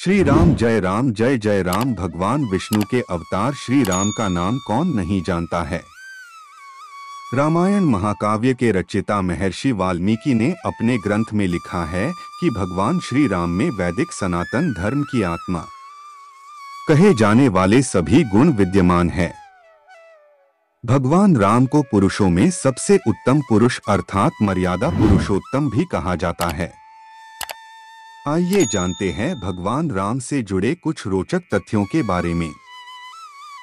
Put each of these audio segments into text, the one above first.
श्री राम जय जय राम। भगवान विष्णु के अवतार श्री राम का नाम कौन नहीं जानता है। रामायण महाकाव्य के रचयिता महर्षि वाल्मीकि ने अपने ग्रंथ में लिखा है कि भगवान श्री राम में वैदिक सनातन धर्म की आत्मा कहे जाने वाले सभी गुण विद्यमान है। भगवान राम को पुरुषों में सबसे उत्तम पुरुष अर्थात मर्यादा पुरुषोत्तम भी कहा जाता है। आइए जानते हैं भगवान राम से जुड़े कुछ रोचक तथ्यों के बारे में।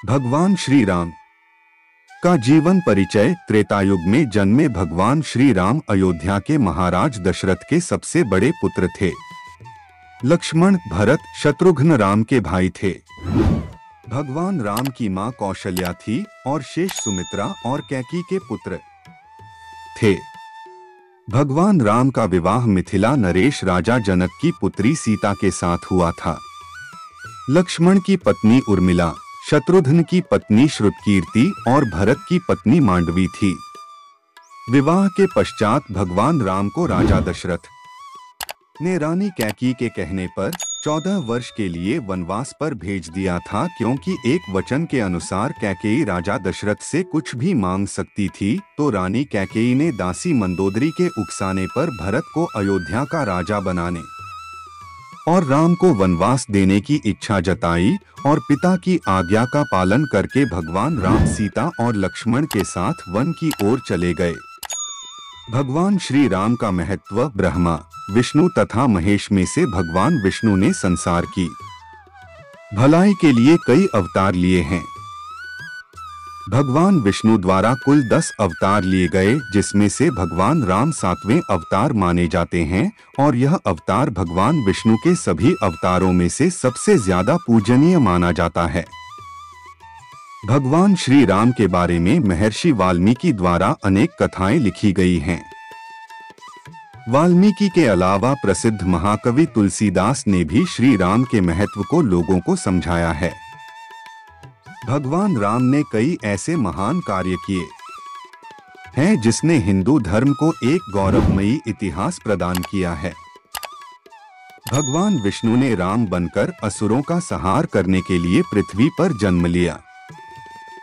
भगवान श्री राम का जीवन परिचय। त्रेतायुग में जन्मे भगवान श्री राम अयोध्या के महाराज दशरथ के सबसे बड़े पुत्र थे। लक्ष्मण, भरत, शत्रुघ्न राम के भाई थे। भगवान राम की मां कौशल्या थी और शेष सुमित्रा और कैकेयी के पुत्र थे। भगवान राम का विवाह मिथिला नरेश राजा जनक की पुत्री सीता के साथ हुआ था। लक्ष्मण की पत्नी उर्मिला, शत्रुघ्न की पत्नी श्रुतकीर्ति और भरत की पत्नी मांडवी थी। विवाह के पश्चात भगवान राम को राजा दशरथ ने रानी कैकेयी के कहने पर 14 वर्ष के लिए वनवास पर भेज दिया था, क्योंकि एक वचन के अनुसार कैकेयी राजा दशरथ से कुछ भी मांग सकती थी। तो रानी कैकेयी ने दासी मंदोदरी के उकसाने पर भरत को अयोध्या का राजा बनाने और राम को वनवास देने की इच्छा जताई और पिता की आज्ञा का पालन करके भगवान राम सीता और लक्ष्मण के साथ वन की ओर चले गए। भगवान श्री राम का महत्व। ब्रह्मा, विष्णु तथा महेश में से भगवान विष्णु ने संसार की भलाई के लिए कई अवतार लिए हैं। भगवान विष्णु द्वारा कुल 10 अवतार लिए गए, जिसमें से भगवान राम 7वें अवतार माने जाते हैं और यह अवतार भगवान विष्णु के सभी अवतारों में से सबसे ज्यादा पूजनीय माना जाता है। भगवान श्री राम के बारे में महर्षि वाल्मीकि द्वारा अनेक कथाएं लिखी गई हैं। वाल्मीकि के अलावा प्रसिद्ध महाकवि तुलसीदास ने भी श्री राम के महत्व को लोगों को समझाया है। भगवान राम ने कई ऐसे महान कार्य किए हैं जिसने हिंदू धर्म को एक गौरवमयी इतिहास प्रदान किया है। भगवान विष्णु ने राम बनकर असुरों का संहार करने के लिए पृथ्वी पर जन्म लिया।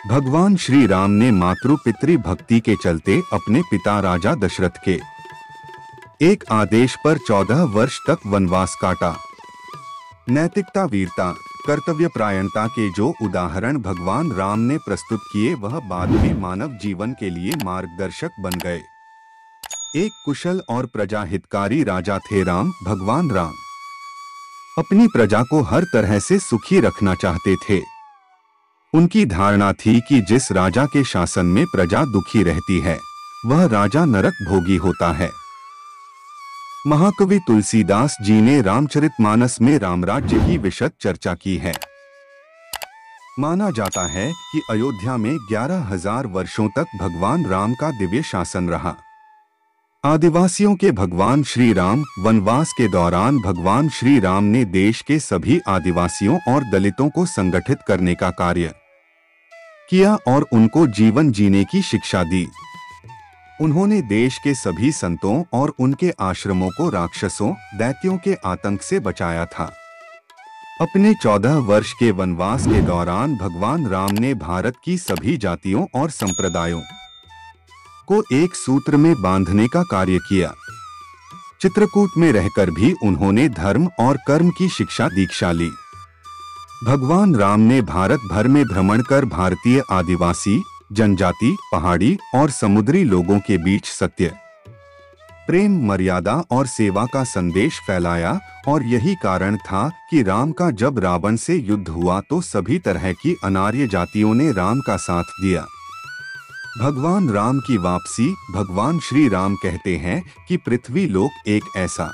भगवान श्री राम ने मातृ पितृ भक्ति के चलते अपने पिता राजा दशरथ के एक आदेश पर 14 वर्ष तक वनवास काटा। नैतिकता, वीरता, कर्तव्यपरायणता के जो उदाहरण भगवान राम ने प्रस्तुत किए वह बाद में मानव जीवन के लिए मार्गदर्शक बन गए। एक कुशल और प्रजाहितकारी राजा थे राम। भगवान राम अपनी प्रजा को हर तरह से सुखी रखना चाहते थे। उनकी धारणा थी कि जिस राजा के शासन में प्रजा दुखी रहती है वह राजा नरक भोगी होता है। महाकवि तुलसीदास जी ने रामचरितमानस में रामराज्य की विशद चर्चा की है। माना जाता है कि अयोध्या में 11,000 वर्षों तक भगवान राम का दिव्य शासन रहा। आदिवासियों के भगवान श्री राम। वनवास के दौरान भगवान श्री राम ने देश के सभी आदिवासियों और दलितों को संगठित करने का कार्य किया और उनको जीवन जीने की शिक्षा दी। उन्होंने देश के सभी संतों और उनके आश्रमों को राक्षसों, दैत्यों के आतंक से बचाया था। अपने 14 वर्ष के वनवास के दौरान भगवान राम ने भारत की सभी जातियों और संप्रदायों को एक सूत्र में बांधने का कार्य किया। चित्रकूट में रहकर भी उन्होंने धर्म और कर्म की शिक्षा दीक्षा ली। भगवान राम ने भारत भर में भ्रमण कर भारतीय आदिवासी, जनजाति, पहाड़ी और समुद्री लोगों के बीच सत्य, प्रेम, मर्यादा और सेवा का संदेश फैलाया और यही कारण था कि राम का जब रावण से युद्ध हुआ तो सभी तरह की अनार्य जातियों ने राम का साथ दिया। भगवान राम की वापसी। भगवान श्री राम कहते हैं कि पृथ्वी लोक एक ऐसा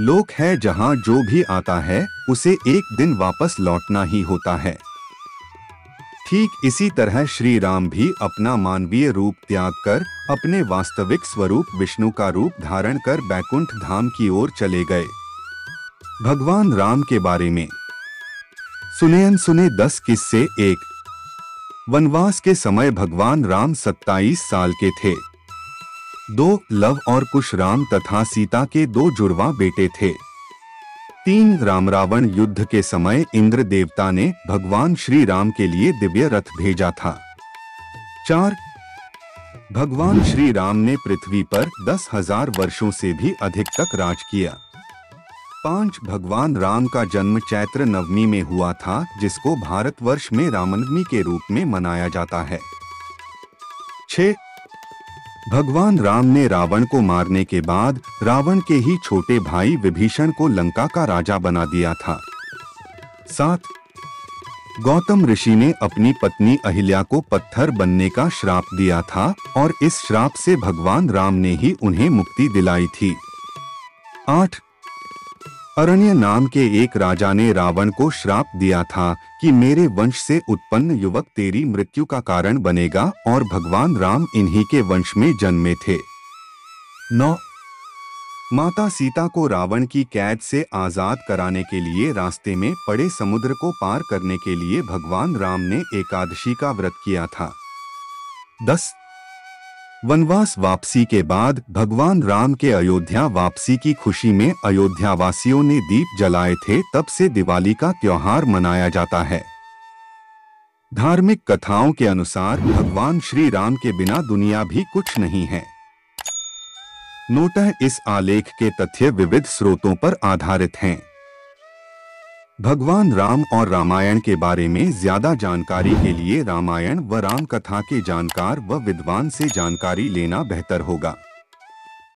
लोक है जहां जो भी आता है उसे एक दिन वापस लौटना ही होता है। ठीक इसी तरह श्री राम भी अपना मानवीय रूप त्याग कर अपने वास्तविक स्वरूप विष्णु का रूप धारण कर बैकुंठ धाम की ओर चले गए। भगवान राम के बारे में सुने 10 किस्से। 1। वनवास के समय भगवान राम 27 साल के थे। 2. लव और कुश राम तथा सीता के 2 जुड़वा बेटे थे। 3 राम रावण युद्ध के समय इंद्र देवता ने भगवान श्री राम के लिए दिव्य रथ भेजा था। 4 भगवान श्री राम ने पृथ्वी पर 10,000 वर्षों से भी अधिक तक राज किया। 5 भगवान राम का जन्म चैत्र नवमी में हुआ था, जिसको भारतवर्ष में रामनवमी के रूप में मनाया जाता है। 6 भगवान राम ने रावण को मारने के बाद रावण के ही छोटे भाई विभीषण को लंका का राजा बना दिया था। 7 गौतम ऋषि ने अपनी पत्नी अहिल्या को पत्थर बनने का श्राप दिया था और इस श्राप से भगवान राम ने ही उन्हें मुक्ति दिलाई थी। 8 अरण्य नाम के एक राजा ने रावण को श्राप दिया था कि मेरे वंश से उत्पन्न युवक तेरी मृत्यु का कारण बनेगा, और भगवान राम इन्हीं के वंश में जन्मे थे। 9 माता सीता को रावण की कैद से आजाद कराने के लिए रास्ते में पड़े समुद्र को पार करने के लिए भगवान राम ने एकादशी का व्रत किया था। 10 वनवास वापसी के बाद भगवान राम के अयोध्या वापसी की खुशी में अयोध्या वासियों ने दीप जलाए थे, तब से दिवाली का त्योहार मनाया जाता है। धार्मिक कथाओं के अनुसार भगवान श्री राम के बिना दुनिया भी कुछ नहीं है। नोटः इस आलेख के तथ्य विविध स्रोतों पर आधारित हैं। भगवान राम और रामायण के बारे में ज्यादा जानकारी के लिए रामायण व राम कथा के जानकार व विद्वान से जानकारी लेना बेहतर होगा।